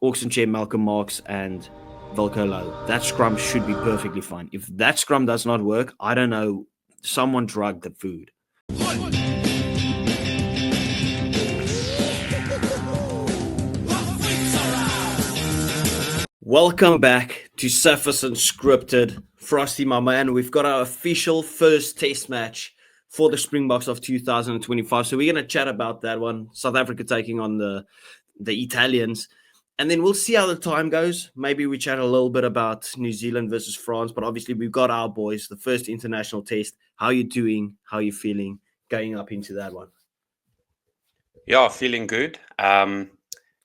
Oxenchair, Malcolm Marks, and Volko Low. That scrum should be perfectly fine. If that scrum does not work, I don't know. Someone drugged the food. Welcome back to Surface Unscripted. Frosty, my man, we've got our official first test match for the Springboks of 2025. So we're going to chat about that one. South Africa taking on the Italians. And then we'll see how the time goes. Maybe we chat a little bit about New Zealand versus France. But obviously, we've got our boys, the first international test. How you doing? How you feeling going up into that one? Yeah, feeling good.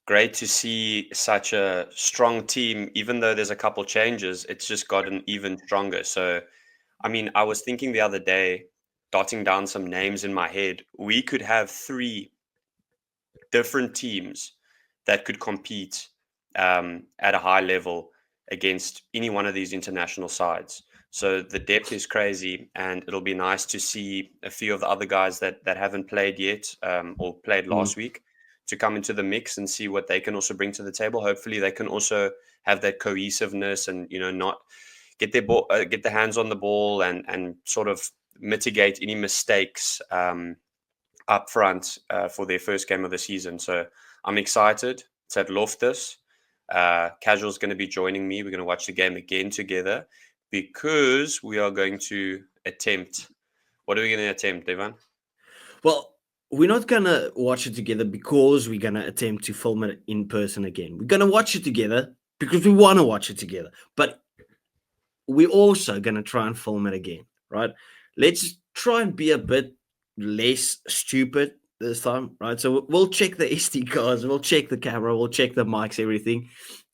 Great to see such a strong team. Even though there's a couple changes, it's just gotten even stronger. So, I mean, I was thinking the other day, dotting down some names in my head, we could have three different teams that could compete at a high level against any one of these international sides. So the depth is crazy, and it'll be nice to see a few of the other guys that haven't played yet or played last week to come into the mix and see what they can also bring to the table. Hopefully, they can also have that cohesiveness and not get their ball, get their hands on the ball and sort of mitigate any mistakes up front for their first game of the season. So I'm excited. It's at Loftus. Casual's going to be joining me. We're going to watch the game again together because we are going to attempt. What are we going to attempt, Devan? Well, we're not going to watch it together because we're going to attempt to film it in person again. We're going to watch it together because we want to watch it together. But we're also going to try and film it again, right? Let's try and be a bit less stupid this time, right? So we'll check the SD cards, we'll check the camera, we'll check the mics, everything.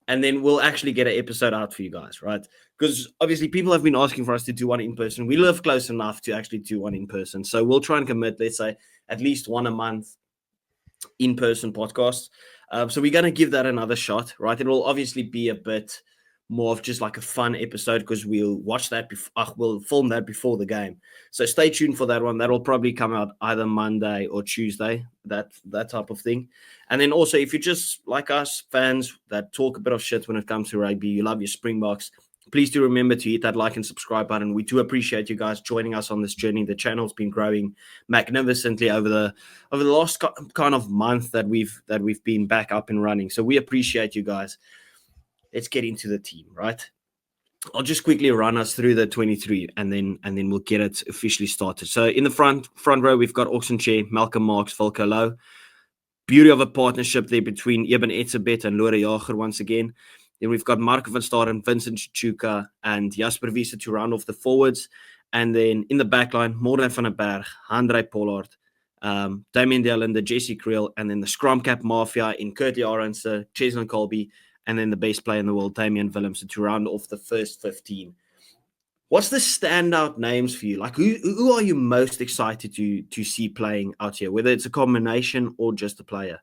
And then we'll actually get an episode out for you guys, right? Because obviously people have been asking for us to do one in person. We live close enough to actually do one in person. So we'll try and commit, let's say, at least one a month in-person podcast. So we're going to give that another shot, right? It will obviously be a bit more of just like a fun episode because we'll watch that we'll film that before the game. So stay tuned for that one. That'll probably come out either Monday or Tuesday, that type of thing. And then also, if you're just like us, fans that talk a bit of shit when it comes to rugby, you love your Springboks, please do remember to hit that like and subscribe button. We do appreciate you guys joining us on this journey. The channel's been growing magnificently over the last kind of month that we've been back up and running. So we appreciate you guys. Let's get into the team, right? I'll just quickly run us through the 23 and then we'll get it officially started. So in the front row, we've got Oxenchair, Malcolm Marks, Volko Low. Beauty of a partnership there between Eben Etzebeth and Lore Jager once again. Then we've got Mark van Staden, Vincent Chichuka, and Jasper Wiese to round off the forwards. And then in the back line, Morgan van der Berg, Andre Pollard, Damien Delinde, Jesse Creel, and then the scrum cap mafia in Curtly Arendse, Cheslin Colby, and then the best player in the world, Damian Willemse, to round off the first 15. What's the standout names for you? Like, who are you most excited to see playing out here, whether it's a combination or just a player?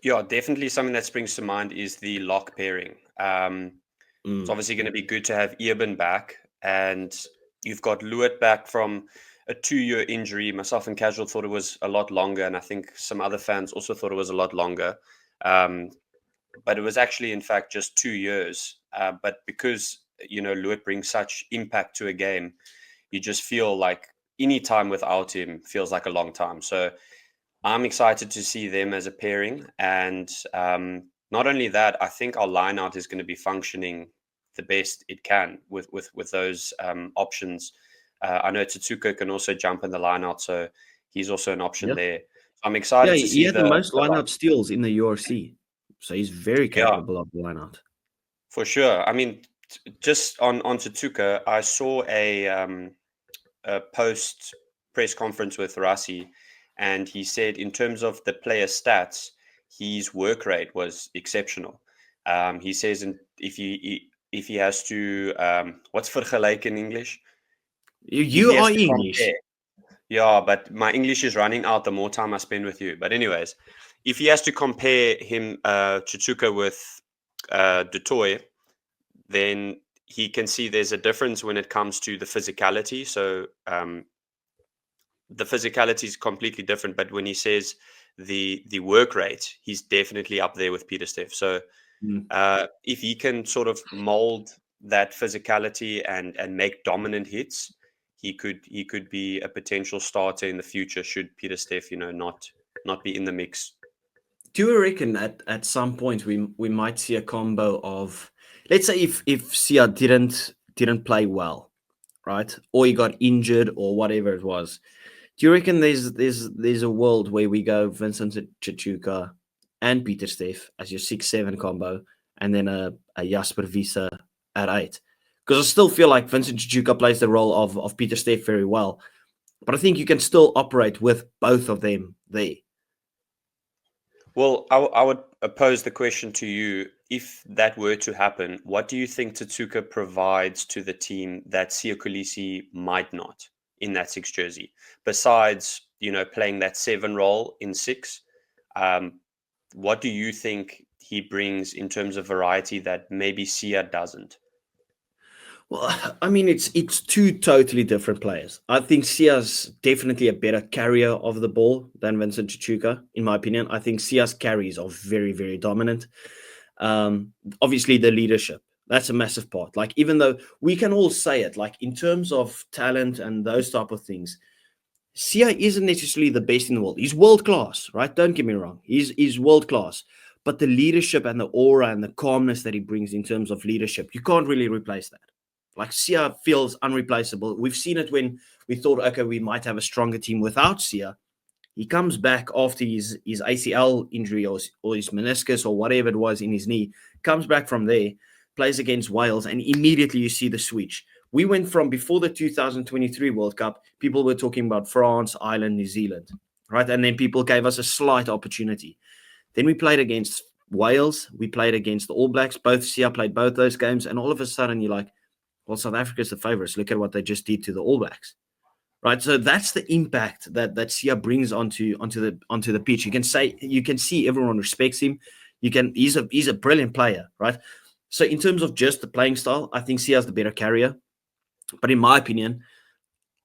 Yeah, definitely something that springs to mind is the lock pairing. It's obviously going to be good to have Eben back, and you've got Lewitt back from a 2-year injury. Myself and Casual thought it was a lot longer, and I think some other fans also thought it was a lot longer. But it was actually, in fact, just 2 years. But because Lewitt brings such impact to a game, you just feel like any time without him feels like a long time. So I'm excited to see them as a pairing, and not only that, I think our lineout is going to be functioning the best it can with those options. I know Tsutsuka can also jump in the lineout, so he's also an option there. I'm Yeah, excited to he see had the most lineout steals in the URC, so he's very yeah, capable of the lineout. for sure. I mean, just on Tsutsuka, I saw a post press conference with Rassi, and he said in terms of the player stats, his work rate was exceptional. He says if he has to what's vergelijk in English? If You he has are to English. compare, yeah, but my English is running out the more time I spend with you. But anyways, if he has to compare him Chichuka with Dutoy, then he can see there's a difference when it comes to the physicality. So the physicality is completely different. But when he says the work rate, he's definitely up there with Peter Steff. So if he can sort of mold that physicality and make dominant hits, he could be a potential starter in the future should Peter Steff, not be in the mix. Do you reckon at some point we might see a combo of, let's say if Sia didn't play well, right, or he got injured or whatever it was? Do you reckon there's a world where we go Vincent Chichuka and Peter Steff as your 6-7 combo, and then a Jasper Wiese at 8? Because I still feel like Vincent Chichuka plays the role of Peter Steff very well, but I think you can still operate with both of them there. Well, I would pose the question to you: if that were to happen, what do you think Tatsuka provides to the team that Sia Kolisi might not in that 6 jersey? Besides, playing that 7 role in 6, what do you think he brings in terms of variety that maybe Sia doesn't? Well, I mean, it's two totally different players. I think Sia's definitely a better carrier of the ball than Vincent Chichuka, in my opinion. I think Sia's carries are very, very dominant. Obviously, the leadership, that's a massive part. Like, even though we can all say it, like, in terms of talent and those type of things, Sia isn't necessarily the best in the world. He's world class, right? Don't get me wrong. He's world class. But the leadership and the aura and the calmness that he brings in terms of leadership, you can't really replace that. Like, Sia feels unreplaceable. We've seen it when we thought, okay, we might have a stronger team without Sia. He comes back after his ACL injury or his meniscus or whatever it was in his knee, comes back from there, plays against Wales, and immediately you see the switch. We went from, before the 2023 World Cup, people were talking about France, Ireland, New Zealand, right? And then people gave us a slight opportunity. Then we played against Wales. We played against the All Blacks. Both Sia played both those games. And all of a sudden, you're like, well, South Africa's the favourites. Look at what they just did to the All Blacks, right? So that's the impact that Sia brings onto the pitch. You can see everyone respects him. He's a brilliant player, right? So in terms of just the playing style, I think Sia's the better carrier. But in my opinion,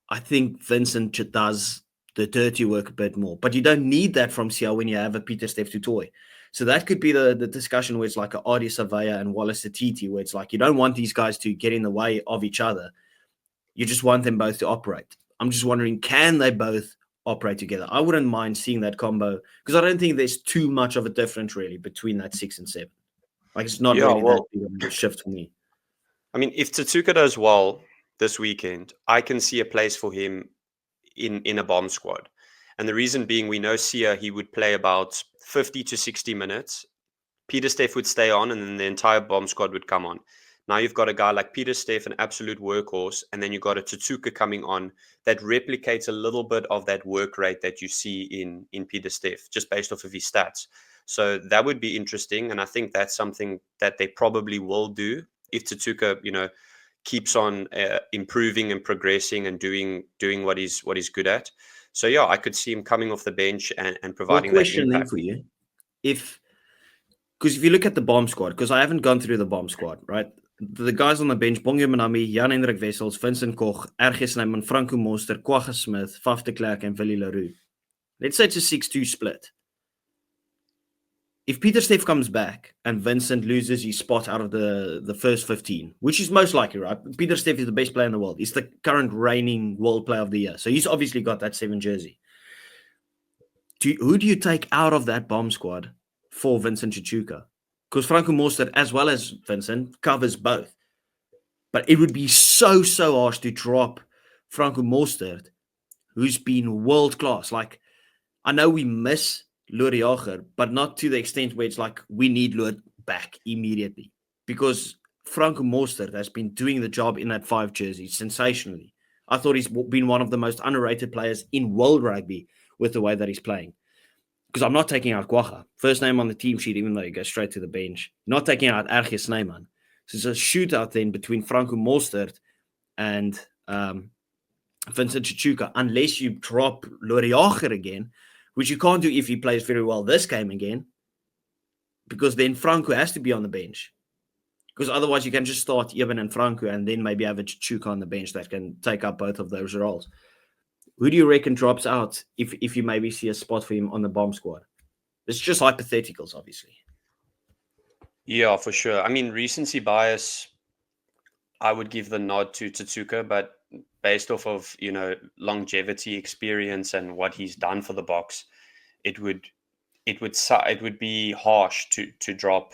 I think Vincent does the dirty work a bit more. But you don't need that from Sia when you have a Peter Steff to toy. So that could be the discussion where it's like a Adi Savaya and Wallace Atiti, where it's like you don't want these guys to get in the way of each other. You just want them both to operate. I'm just wondering, can they both operate together? I wouldn't mind seeing that combo because I don't think there's too much of a difference really between that 6 and 7. Like, it's not really that big of a shift for me. I mean, if Tatsuka does well this weekend, I can see a place for him in a bomb squad. And the reason being, we know Sia, he would play about 50 to 60 minutes. Peter Steff would stay on, and then the entire bomb squad would come on. Now you've got a guy like Peter Steff, an absolute workhorse, and then you've got a Tatsuka coming on that replicates a little bit of that work rate that you see in Peter Steff, just based off of his stats. So that would be interesting, and I think that's something that they probably will do if Tatsuka, keeps on improving and progressing and doing what he's good at. So yeah, I could see him coming off the bench and providing that question impact. then for you, because if you look at the bomb squad, because I haven't gone through the bomb squad, right? The guys on the bench: Bonge Manami, Jan-Hendrik Wessels, Vincent Koch, R.G. Snyman, Franco Monster, Kwagga Smith, Faf de Klerk, and Willie Leroux. Let's say it's a 6-2 split. If Peter Steff comes back and Vincent loses his spot out of the first 15, which is most likely, right? Peter Steff is the best player in the world. He's the current reigning world player of the year. So he's obviously got that 7 jersey. Who do you take out of that bomb squad for Vincent Chichuka? Because Franco Mostert, as well as Vincent, covers both. But it would be so harsh to drop Franco Mostert, who's been world class. Like, I know we miss Loer Jager, but not to the extent where it's like we need Loer back immediately. Because Franco Mostert has been doing the job in that 5 jersey sensationally. I thought he's been one of the most underrated players in world rugby with the way that he's playing. Because I'm not taking out Kwagga. First name on the team sheet, even though he goes straight to the bench. Not taking out R.G. Snyman. So it's a shootout then between Franco Mostert and Vincent Chichuka, unless you drop Loer Jager again, which you can't do if he plays very well this game again, because then Franco has to be on the bench. Because otherwise you can just start Eben and Franco and then maybe have a Chichuka on the bench that can take up both of those roles. who do you reckon drops out if you maybe see a spot for him on the bomb squad? It's just hypotheticals, obviously. Yeah, for sure. I mean, recency bias, I would give the nod to Tatsuka, but based off of, longevity, experience, and what he's done for the Boks, it would it would be harsh to drop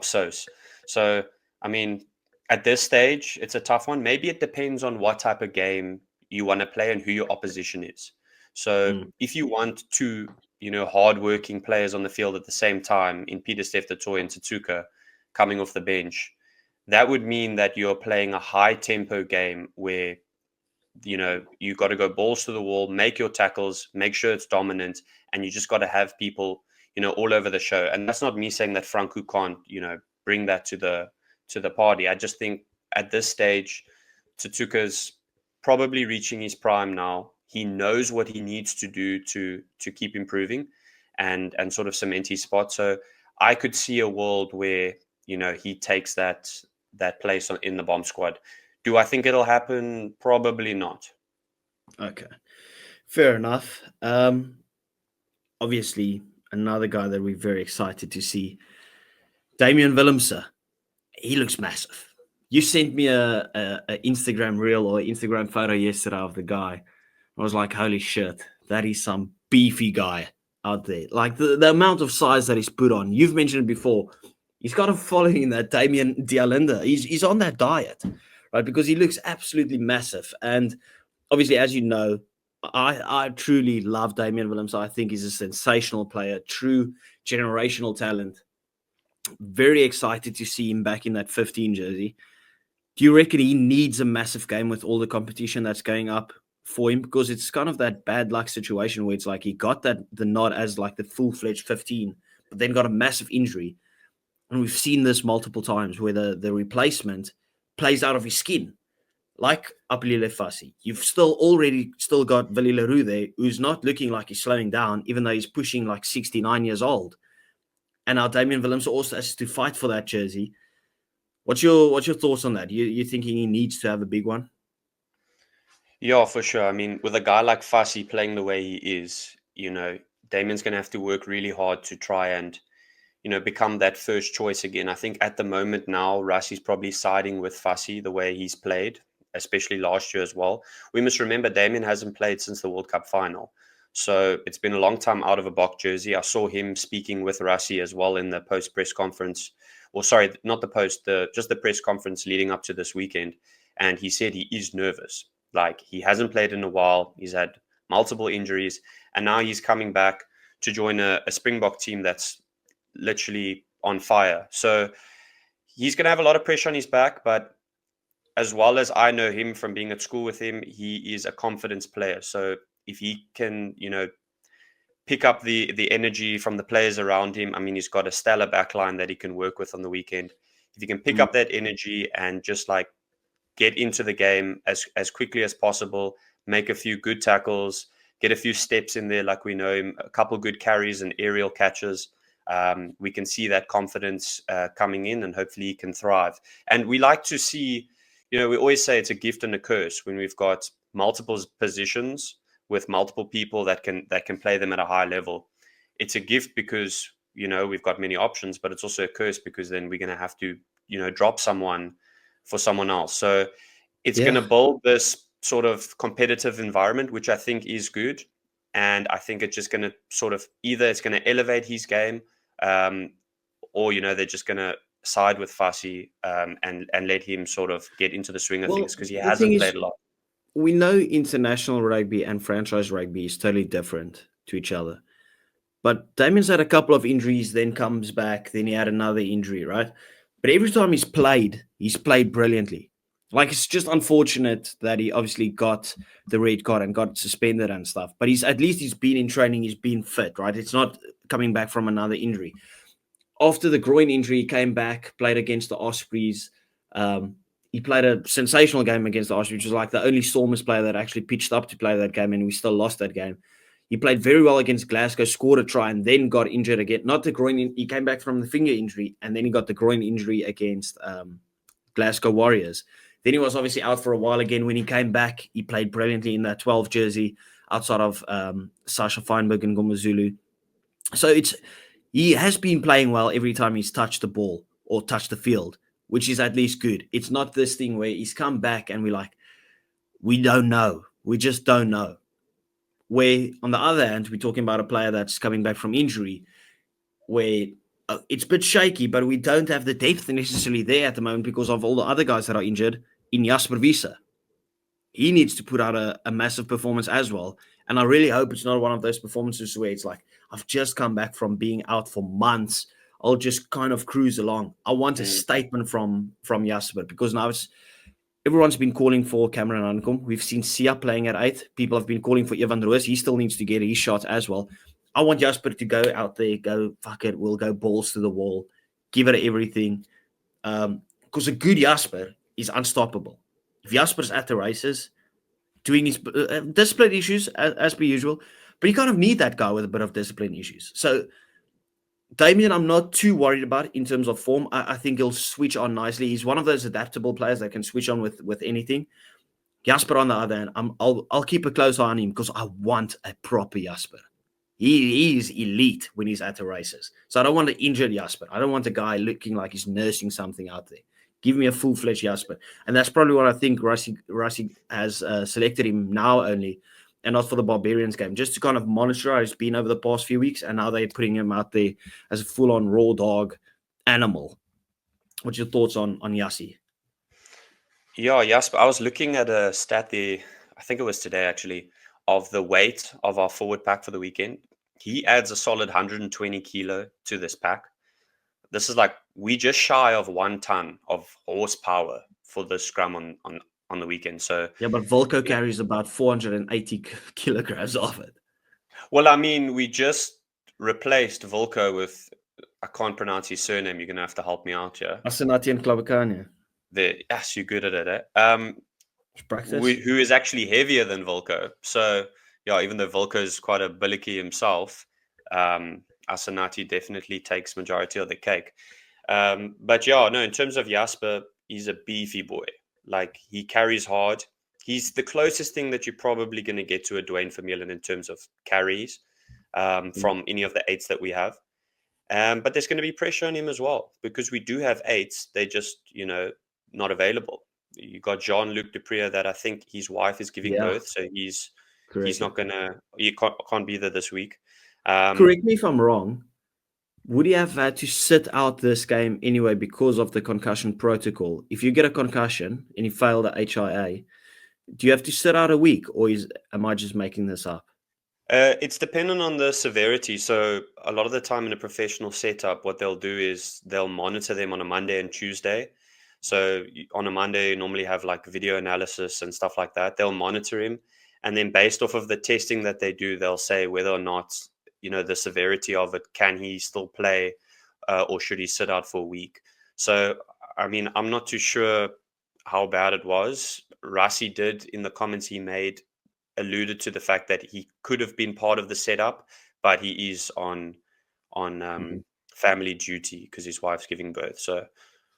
Sos. So, I mean, at this stage, it's a tough one. Maybe it depends on what type of game you want to play and who your opposition is. So, Mm. if you want two, hardworking players on the field at the same time in Peter Toy and Tatsuka coming off the bench, that would mean that you're playing a high tempo game where you got to go balls to the wall, make your tackles, make sure it's dominant, and you just got to have people all over the show. And that's not me saying that Franco can't bring that to the party. I just think at this stage Tatsuka's probably reaching his prime now. He knows what he needs to do to keep improving and sort of cement his spot. So I could see a world where he takes that place in the bomb squad. Do I think it'll happen? Probably not. Okay, fair enough. Obviously, another guy that we're very excited to see, Damian Willemse. He looks massive. You sent me a Instagram reel or Instagram photo yesterday of the guy. I was like, holy shit, that is some beefy guy out there. Like the amount of size that he's put on. You've mentioned it before. He's got a following that Damien Dialinda. He's on that diet, right? Because he looks absolutely massive. And obviously, as you know, I truly love Damian Williams. I think he's a sensational player, true generational talent. Very excited to see him back in that 15 jersey. Do you reckon he needs a massive game with all the competition that's going up for him? Because it's kind of that bad luck situation where it's like he got the nod as like the full-fledged 15, but then got a massive injury. And we've seen this multiple times where the replacement plays out of his skin. Like Apelile Fassi. You've still got Willie Leroux there, who's not looking like he's slowing down, even though he's pushing like 69 years old. And now Damian Willemse also has to fight for that jersey. What's your thoughts on that? You thinking he needs to have a big one? Yeah, for sure. I mean, with a guy like Fassi playing the way he is, Damien's going to have to work really hard to try and, become that first choice again. I think at the moment now, Rassi's probably siding with Fassi the way he's played, especially last year as well. We must remember Damien hasn't played since the World Cup final. So it's been a long time out of a Bok jersey. I saw him speaking with Rassi as well in the post press conference, or sorry, not the post, just the press conference leading up to this weekend. And he said he is nervous. Like he hasn't played in a while. He's had multiple injuries, and now he's coming back to join a Springbok team that's literally on fire. So he's going to have a lot of pressure on his back, but as well as I know him from being at school with him, he is a confidence player. So if he can, pick up the energy from the players around him, I mean, he's got a stellar backline that he can work with on the weekend. If he can pick up that energy and just like get into the game as quickly as possible, make a few good tackles, get a few steps in there, like we know him, a couple good carries and aerial catches. We can see that confidence coming in, and hopefully he can thrive. And we like to see, we always say it's a gift and a curse when we've got multiple positions with multiple people that can play them at a high level. It's a gift because we've got many options, but it's also a curse because then we're going to have to drop someone for someone else. So it's going to build this sort of competitive environment, which I think is good. And I think it's just going to sort of either it's going to elevate his game, or they're just going to side with Fassi and let him sort of get into the swing of things because he hasn't played a lot. We know international rugby and franchise rugby is totally different to each other. But Damien's had a couple of injuries, then comes back, then he had another injury, right? But every time he's played brilliantly. Like, it's just unfortunate that he obviously got the red card and got suspended and stuff. But at least he's been in training, he's been fit, right? It's not coming back from another injury. After the groin injury, he came back, played against the Ospreys. He played a sensational game against the Ospreys, which was like the only Stormers player that actually pitched up to play that game, and we still lost that game. He played very well against Glasgow, scored a try, and then got injured again. Not the groin. He came back from the finger injury, and then he got the groin injury against Glasgow Warriors. Then he was obviously out for a while again. When he came back, he played brilliantly in that 12 jersey outside of Sasha Feinberg and Gomazulu. So he has been playing well every time he's touched the ball or touched the field, which is at least good. It's not this thing where he's come back and we're like, we don't know. We just don't know. Where, on the other hand, we're talking about a player that's coming back from injury, where it's a bit shaky, but we don't have the depth necessarily there at the moment because of all the other guys that are injured in Jasper Wiese. He needs to put out a massive performance as well. And I really hope it's not one of those performances where it's like, I've just come back from being out for months. I'll just kind of cruise along. I want a statement from Jasper, because now everyone's been calling for Cameron Ankom. We've seen Sia playing at 8. People have been calling for Evan Roos. He still needs to get his shot as well. I want Jasper to go out there, go, fuck it, we'll go balls to the wall, give it everything. Because a good Jasper is unstoppable. If Jasper's at the races, doing his discipline issues as per usual, but you kind of need that guy with a bit of discipline issues. So Damien, I'm not too worried about in terms of form. I think he'll switch on nicely. He's one of those adaptable players that can switch on with anything. Jasper, on the other hand, I'll keep a close eye on him because I want a proper Jasper. He is elite when he's at the races. So I don't want an injured Jasper. I don't want a guy looking like he's nursing something out there. Give me a full-fledged Jasper. And that's probably what I think Rassi has selected him now only, and not for the Barbarians game, just to kind of monitor how he's been over the past few weeks, and now they're putting him out there as a full-on raw dog animal. What's your thoughts on Yassi? Yeah, Jasper, I was looking at a stat there, I think it was today actually, of the weight of our forward pack for the weekend. He adds a solid 120 kilo to this pack. This is like, we just shy of 1 ton of horsepower for the scrum on the weekend. So yeah, but Volko carries about 480 kilograms of it. Well, I mean, we just replaced Volko with, I can't pronounce his surname. You're gonna have to help me out here. Asenati Klabakania. Yes, you're good at it. Eh? Who is actually heavier than Volko. So yeah, even though Volko is quite a billicky himself, Asenati definitely takes majority of the cake. But yeah, no, in terms of Jasper, he's a beefy boy. Like, he carries hard. He's the closest thing that you're probably going to get to a Dwayne Vermeulen in terms of carries from any of the 8s that we have. But there's going to be pressure on him as well, because we do have 8s. They're just, not available. You got Jean-Luc Dupree that I think his wife is giving birth, so he's not going to, he can't be there this week. Correct me if I'm wrong. Would he have had to sit out this game anyway because of the concussion protocol? If you get a concussion and you fail the HIA, do you have to sit out a week, or am I just making this up? It's dependent on the severity. So a lot of the time in a professional setup, what they'll do is they'll monitor them on a Monday and Tuesday. So on a Monday, you normally have like video analysis and stuff like that. They'll monitor him. And then based off of the testing that they do, they'll say whether or not, the severity of it, can he still play or should he sit out for a week? So, I mean, I'm not too sure how bad it was. Rassi did, in the comments he made, alluded to the fact that he could have been part of the setup, but he is on family duty because his wife's giving birth. So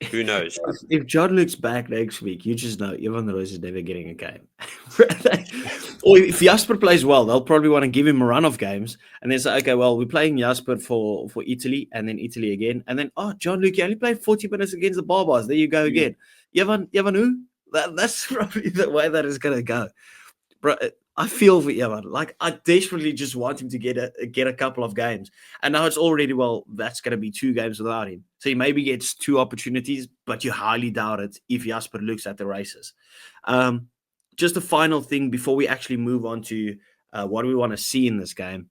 who knows? If John looks back next week, you just know Evan Roos is never getting a game. Or if Jasper plays well, they'll probably want to give him a run of games and then say, okay, well, we're playing Jasper for Italy and then Italy again. And then, Jean-Luc, you only played 40 minutes against the Barbars. There you go again. Evan who? That's probably the way that is going to go. Bro, I feel for Evan. Like, I desperately just want him to get a couple of games. And now it's already, that's going to be 2 games without him. So he maybe gets 2 opportunities, but you highly doubt it if Jasper looks at the races. Just a final thing before we actually move on to what we want to see in this game.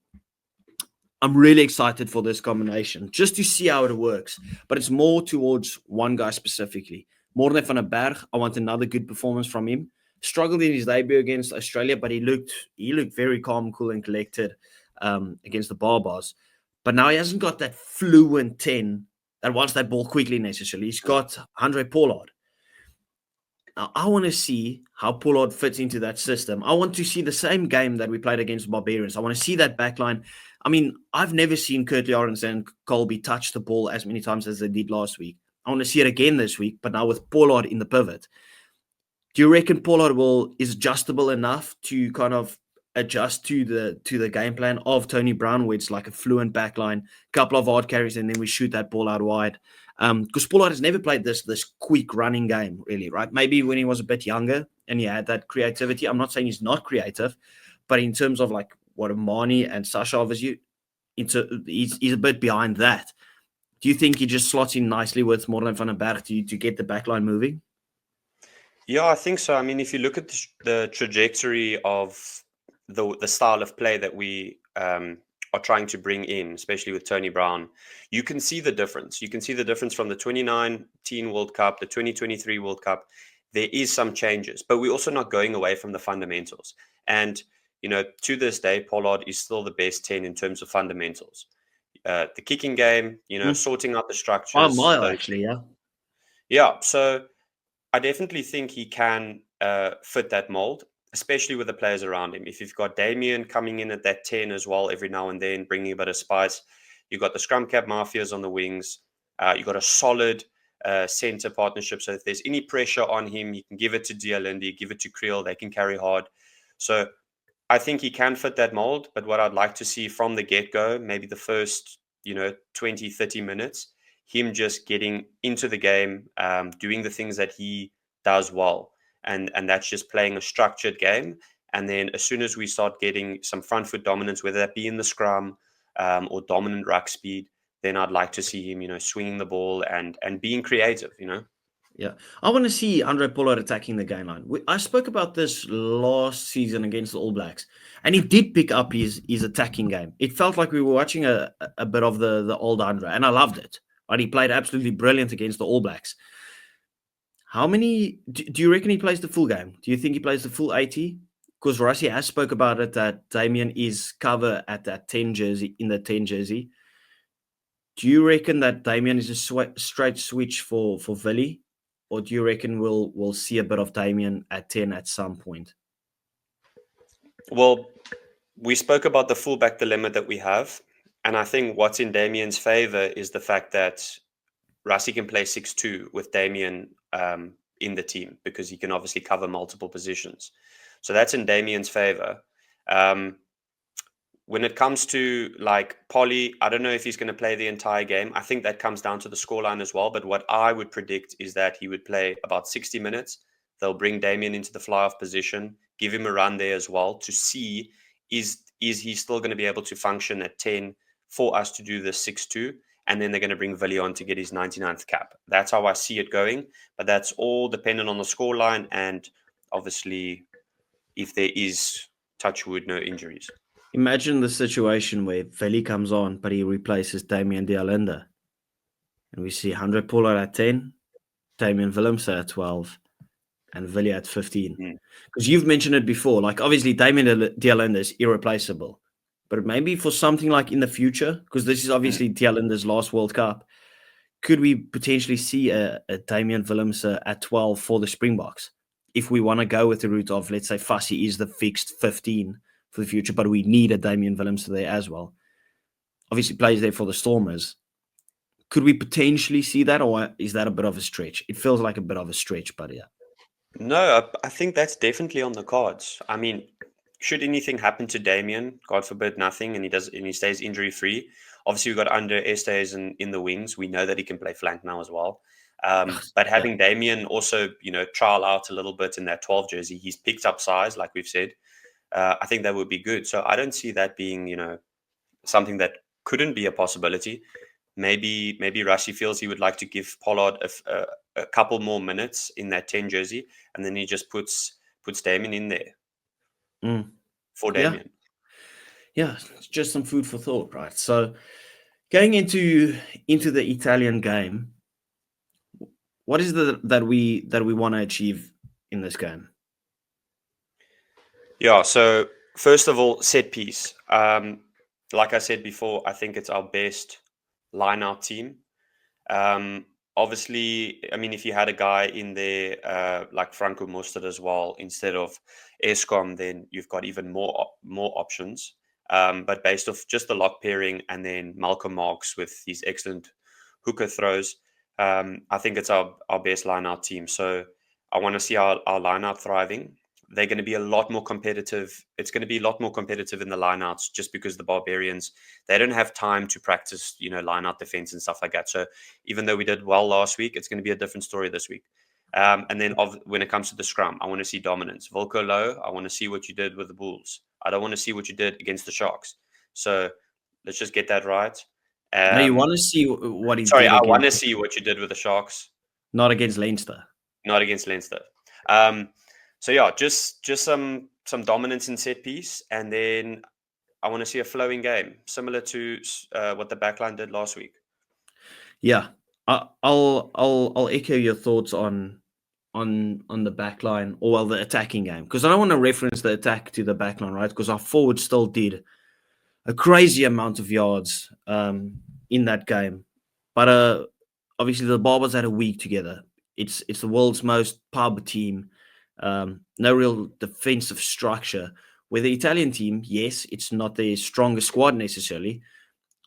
I'm really excited for this combination, just to see how it works. But it's more towards one guy specifically. Morne van der Berg, I want another good performance from him. Struggled in his debut against Australia, but he looked very calm, cool, and collected against the Barbars. But now he hasn't got that fluent 10 that wants that ball quickly necessarily. He's got Andre Pollard. Now, I want to see how Pollard fits into that system. I want to see the same game that we played against Barbarians. I want to see that backline. I mean, I've never seen Kurtley Arons and Colby touch the ball as many times as they did last week. I want to see it again this week, but now with Pollard in the pivot. Do you reckon Pollard is adjustable enough to kind of adjust to the game plan of Tony Brown, where it's like a fluent backline, couple of hard carries, and then we shoot that ball out wide? Because Pollard has never played this quick running game, really, right? Maybe when he was a bit younger and he had that creativity. I'm not saying he's not creative, but in terms of like what Amani and Sasha offers you, he's a bit behind that. Do you think he just slots in nicely with Morgan van den Berg to get the backline moving? Yeah, I think so. I mean, if you look at the trajectory of the style of play that we are trying to bring in, especially with Tony Brown, you can see the difference. You can see the difference from the 2019 World Cup, the 2023 World Cup. There is some changes, but we're also not going away from the fundamentals. And, to this day, Pollard is still the best 10 in terms of fundamentals. The kicking game, sorting out the By a structures. mile, actually, yeah. Yeah, so I definitely think he can fit that mold, especially with the players around him. If you've got Damien coming in at that 10 as well every now and then, bringing a bit of spice, you've got the scrum cap mafias on the wings, you've got a solid center partnership. So if there's any pressure on him, you can give it to Dialindi, give it to Creel, they can carry hard. So I think he can fit that mold. But what I'd like to see from the get-go, maybe the first 20, 30 minutes, him just getting into the game, doing the things that he does well. And that's just playing a structured game. And then as soon as we start getting some front foot dominance, whether that be in the scrum or dominant ruck speed, then I'd like to see him, swinging the ball and being creative. Yeah, I want to see Andre Pollard attacking the game line. I spoke about this last season against the All Blacks, and he did pick up his attacking game. It felt like we were watching a bit of the old Andre, and I loved it. Right? He played absolutely brilliant against the All Blacks. How many do you reckon he plays the full game? Do you think he plays the full 80? Because Rassie has spoke about it that Damien is cover at that 10 jersey, in the 10 jersey. Do you reckon that Damien is a straight switch for Villy? Or do you reckon we'll see a bit of Damien at 10 at some point? Well, we spoke about the fullback dilemma that we have. And I think what's in Damien's favor is the fact that Rassie can play 6-2 with Damien in the team because he can obviously cover multiple positions. So that's in Damien's favor. When it comes to like Polly, I don't know if he's going to play the entire game. I think that comes down to the scoreline as well. But what I would predict is that he would play about 60 minutes. They'll bring Damien into the fly-off position, give him a run there as well to see is he still going to be able to function at 10 for us to do the 6-2. And then they're going to bring Villy on to get his 99th cap. That's how I see it going. But that's all dependent on the scoreline and obviously if there is, touch wood, no injuries. Imagine the situation where Villy comes on, but he replaces Damian Dialenda. And we see Andre Pollard at 10, Damian Willemse at 12, and Villy at 15. Because you've mentioned it before. Like, obviously, Damian Dialenda is irreplaceable. But maybe for something like in the future, because this is obviously Dialenda's last World Cup, could we potentially see a Damian Willemse at 12 for the Springboks? If we want to go with the route of, let's say, Fassi is the fixed 15 for the future, but we need a Damian Willemse there as well. Obviously plays there for the Stormers. Could we potentially see that, or is that a bit of a stretch? It feels like a bit of a stretch, but yeah. No, I think that's definitely on the cards. I mean, should anything happen to Damien, God forbid nothing, and he stays injury free. Obviously, we've got Under Estes in the wings. We know that he can play flank now as well. But having Damien also, trial out a little bit in that 12 jersey, he's picked up size, like we've said. I think that would be good. So I don't see that being, something that couldn't be a possibility. Maybe Rassie feels he would like to give Pollard a couple more minutes in that 10 jersey, and then he just puts Damien in there for Damien. Yeah, it's just some food for thought, right? So going into the Italian game, what is that we want to achieve in this game? Yeah, so first of all, set piece. Like I said before, I think it's our best line-out team. Obviously, I mean, if you had a guy in there like Franco Mostert as well, instead of Eskom, then you've got even more options. But based off just the lock pairing and then Malcolm Marx with his excellent hooker throws, I think it's our best line-out team. So I want to see our line out thriving. They're going to be a lot more competitive. It's going to be a lot more competitive in the lineouts just because the Barbarians, they don't have time to practice, line out defense and stuff like that. So even though we did well last week, it's going to be a different story this week. And then when it comes to the scrum, I want to see dominance. Volko low, I want to see what you did with the Bulls. I don't want to see what you did against the Sharks. So let's just get that right. Now you want to see what he Sorry, did I want against, to see what you did with the Sharks, not against Leinster. not against Leinster. So yeah, just some dominance in set piece, and then I want to see a flowing game, similar to what the backline did last week. Yeah, I'll echo your thoughts on the backline, or well, the attacking game, because I don't want to reference the attack to the backline, right? Because our forwards still did a crazy amount of yards in that game, but obviously the Barbers had a week together. It's the world's most pub team. No real defensive structure. Where the Italian team, yes, it's not the strongest squad necessarily,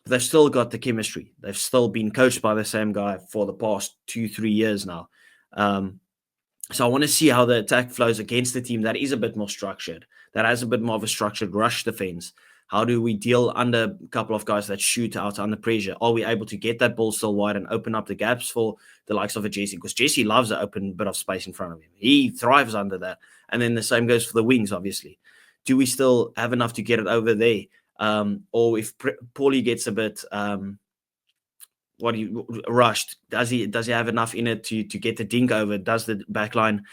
but they've still got the chemistry. They've still been coached by the same guy for the past 2-3 years now. So I want to see how the attack flows against the team that is a bit more structured, that has a bit more of a structured rush defense. How do we deal under a couple of guys that shoot out under pressure? Are we able to get that ball still wide and open up the gaps for the likes of a Jesse? Because Jesse loves an open bit of space in front of him. He thrives under that. And then the same goes for the wings, obviously. Do we still have enough to get it over there? Or if Paulie gets a bit rushed, does he have enough in it to get the dink over? Does the backline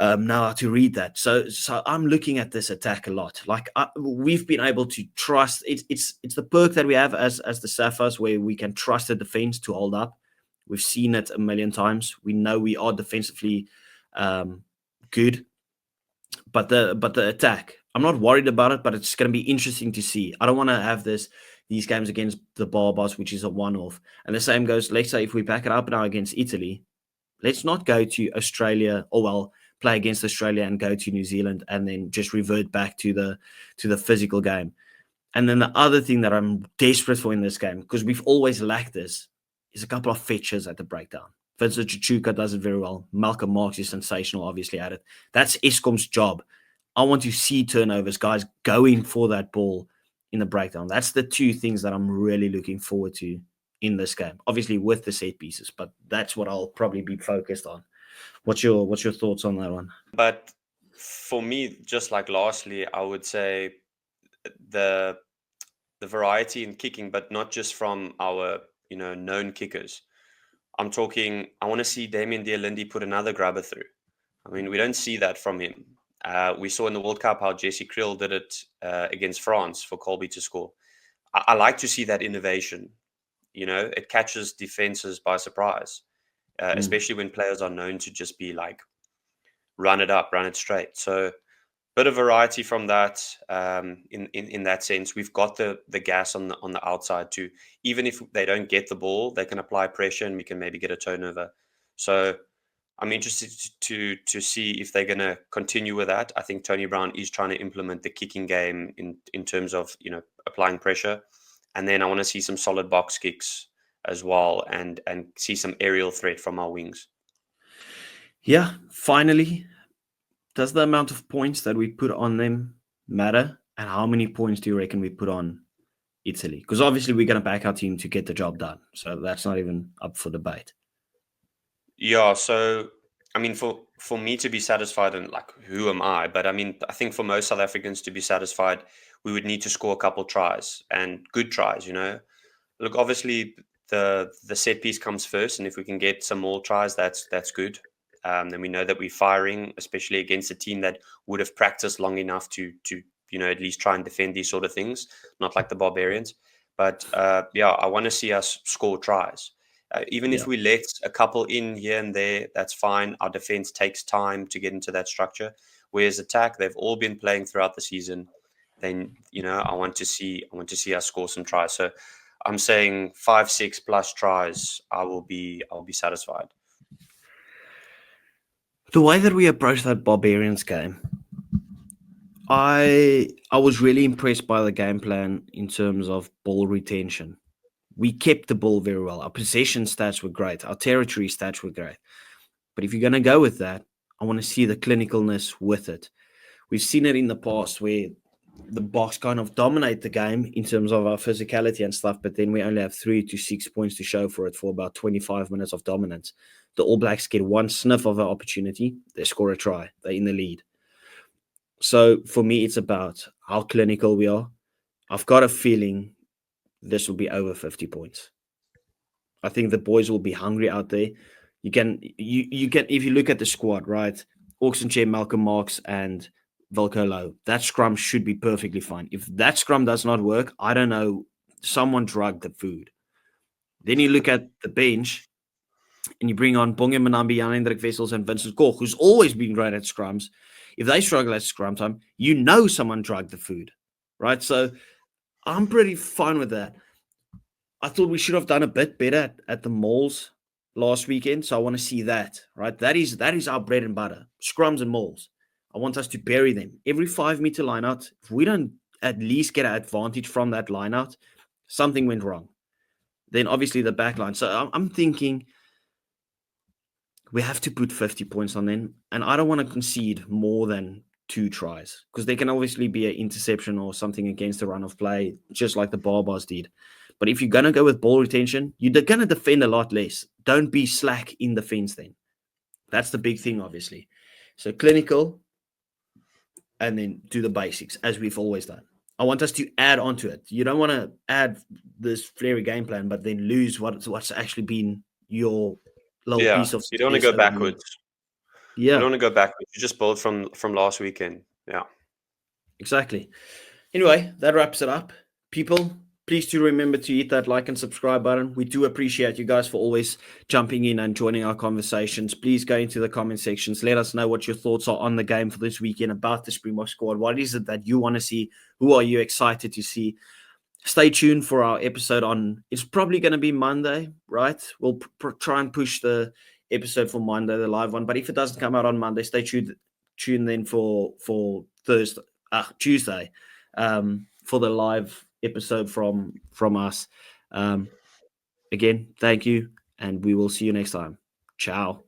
know how to read that? So I'm looking at this attack a lot. Like we've been able to trust. It's the perk that we have as the Sapphires, where we can trust the defense to hold up. We've seen it a million times. We know we are defensively good, but the attack, I'm not worried about it. But it's going to be interesting to see. I don't want to have these games against the Barbars, which is a one-off. And the same goes, let's say if we back it up now against Italy, let's not go to Australia, or well, play against Australia and go to New Zealand and then just revert back to the physical game. And then the other thing that I'm desperate for in this game, because we've always lacked this, is a couple of fetches at the breakdown. Vincent Chichuka does it very well. Malcolm Marks is sensational, obviously, at it. That's Eskom's job. I want to see turnovers, guys going for that ball in the breakdown. That's the two things that I'm really looking forward to in this game. Obviously with the set pieces, but that's what I'll probably be focused on. What's your thoughts on that one? But for me, just like lastly, I would say the variety in kicking, but not just from our known kickers. I'm talking. I want to see Damien Dialindi put another grabber through. I mean, we don't see that from him. We saw in the World Cup how Jesse Kriel did it against France for Colby to score. I like to see that innovation. It catches defenses by surprise, especially when players are known to just be like, run it up, run it straight. So bit of variety from that. In that sense, we've got the gas on the outside too. Even if they don't get the ball, they can apply pressure and we can maybe get a turnover. So I'm interested to see if they're going to continue with that. I think Tony Brown is trying to implement the kicking game in terms of applying pressure, and then I want to see some solid box kicks as well, and see some aerial threat from our wings. Yeah, finally, does the amount of points that we put on them matter? And how many points do you reckon we put on Italy? Because obviously we're going to back our team to get the job done. So that's not even up for debate. Yeah, so I mean, for me to be satisfied, and like, who am I? But I mean, I think for most South Africans to be satisfied, we would need to score a couple tries, and good tries. Look, obviously the set piece comes first, and if we can get some more tries, that's good. Then we know that we're firing, especially against a team that would have practiced long enough to at least try and defend these sort of things, not like the Barbarians. But yeah, I want to see us score tries. Even if we let a couple in here and there, that's fine. Our defense takes time to get into that structure. Whereas attack, they've all been playing throughout the season. Then I want to see us score some tries. So I'm saying 5-6 plus tries. I will be satisfied. The way that we approach that Barbarians game, I was really impressed by the game plan in terms of ball retention. We kept the ball very well. Our possession stats were great. Our territory stats were great. But if you're going to go with that, I want to see the clinicalness with it. We've seen it in the past where the Boks kind of dominate the game in terms of our physicality and stuff, but then we only have 3 to 6 points to show for it for about 25 minutes of dominance. The All Blacks get one sniff of an opportunity, they score a try, they're in the lead. So for me, it's about how clinical we are. I've got a feeling this will be over 50 points. I think the boys will be hungry out there. You can if you look at the squad, right? Oxenchair, Malcolm Marks, and Volko Low, that scrum should be perfectly fine. If that scrum does not work, I don't know, someone drugged the food. Then you look at the bench and you bring on Bonge Manambi, Jan Hendrik Wessels, and Vincent Koch, who's always been great at scrums. If they struggle at scrum time, you know someone drugged the food, right? So I'm pretty fine with that. I thought we should have done a bit better at the mauls last weekend, so I want to see that, right? That is our bread and butter, scrums and mauls. I want us to bury them. Every 5-meter line out, if we don't at least get an advantage from that line out, something went wrong. Then obviously the back line. So I'm thinking we have to put 50 points on them, and I don't want to concede more than 2 tries because there can obviously be an interception or something against the run of play, just like the Barbars did. But if you're going to go with ball retention, you're going to defend a lot less. Don't be slack in defense then. That's the big thing, obviously. So clinical, and then do the basics, as we've always done. I want us to add on to it. You don't want to add this flary game plan, but then lose what's actually been your little piece of success. You don't want to go backwards. Yeah. You don't want to go backwards. You just build from last weekend. Yeah. Exactly. Anyway, that wraps it up. People, please do remember to hit that like and subscribe button. We do appreciate you guys for always jumping in and joining our conversations. Please go into the comment sections. Let us know what your thoughts are on the game for this weekend, about the Springboks squad. What is it that you want to see? Who are you excited to see? Stay tuned for our episode on, it's probably going to be Monday, right? We'll try and push the episode for Monday, the live one. But if it doesn't come out on Monday, stay tuned then for Tuesday for the live episode from us. Again, thank you, and we will see you next time. Ciao.